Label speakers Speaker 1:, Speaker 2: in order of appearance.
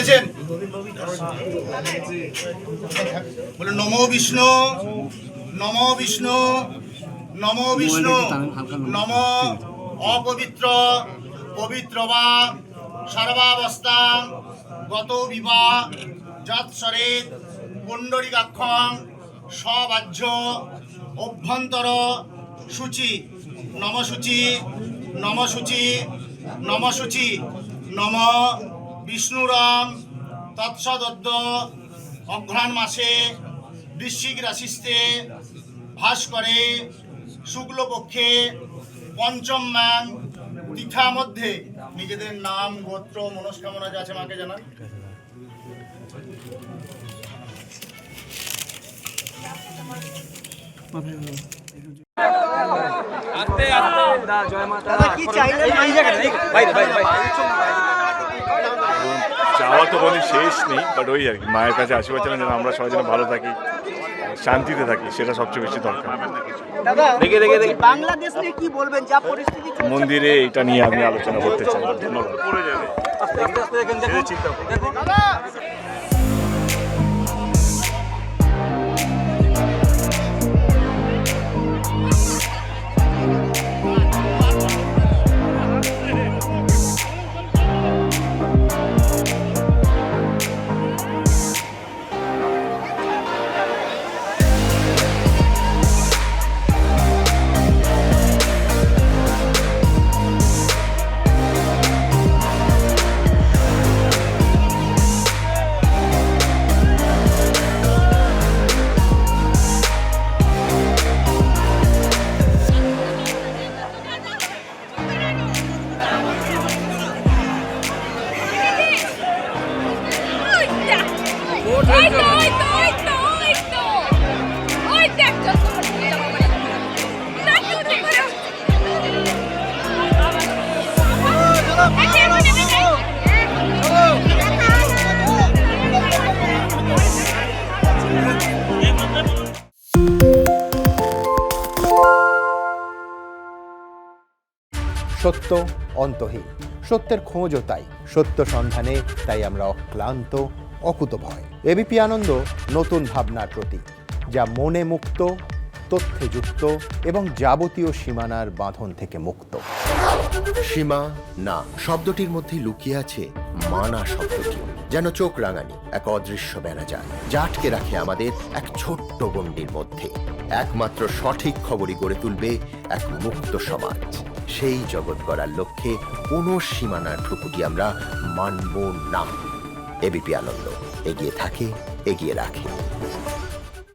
Speaker 1: পেয়েছেন? বলে নমো বিষ্ণু, নমো বিষ্ণু, নমো বিষ্ণু, নম অপবিত্র পবিত্র বা সর্বাবস্থা গত বিবা যৎসরে পুণ্ডরিকাক্ষং সবাহ্য অভ্যন্তর সূচি নমসূচি নমসূচি নমসূচি নম বিষ্ণুরাম তৎসদ্য অঘ্রাণ মাসে বৃশ্চিক রাশিতে ভাস করে শুক্লপক্ষে পঞ্চম মান তিথা মধ্যে নিজেদের নাম গোত্র মনস্কামনা যা আছে মাকে জানান।
Speaker 2: চাওয়া তো কোনো শেষ নেই, বাট ওই আর কি মায়ের কাছে আশীর্বাদ চান যেন আমরা সবাই যেন ভালো থাকি, শান্তিতে থাকি, সেটা সবচেয়ে বেশি দরকার।
Speaker 3: বাংলাদেশ নিয়ে কি বলবেন, যা পরিস্থিতি
Speaker 2: মন্দিরে এটা নিয়ে আমি আলোচনা করতে চাই। ধন্যবাদ।
Speaker 4: সত্য অন্তহীন, সত্যের খোঁজও তাই, সত্য সন্ধানে তাই আমরা অক্লান্ত অকুতভয়। এবিপি আনন্দ নতুন ভাবনার প্রতীক, যা মনে মুক্ত, তথ্যে যুক্ত এবং যাবতীয় সীমানার বাঁধন থেকে মুক্ত।
Speaker 5: সীমা না শব্দটির মধ্যে লুকিয়ে আছে মানা শব্দটি, যেন চোখ রাঙানি এক অদৃশ্য বেড়াজাল, যা আটকে রাখে আমাদের এক ছোট্ট গণ্ডির মধ্যে। একমাত্র সঠিক খবরই গড়ে তুলবে এক মুক্ত সমাজ। সেই জগৎ গড়ার লক্ষ্যে কোনো সীমানার ঠুকুটি আমরা মানব না। এবিপি আনন্দ এগিয়ে থাকে, এগিয়ে রাখে।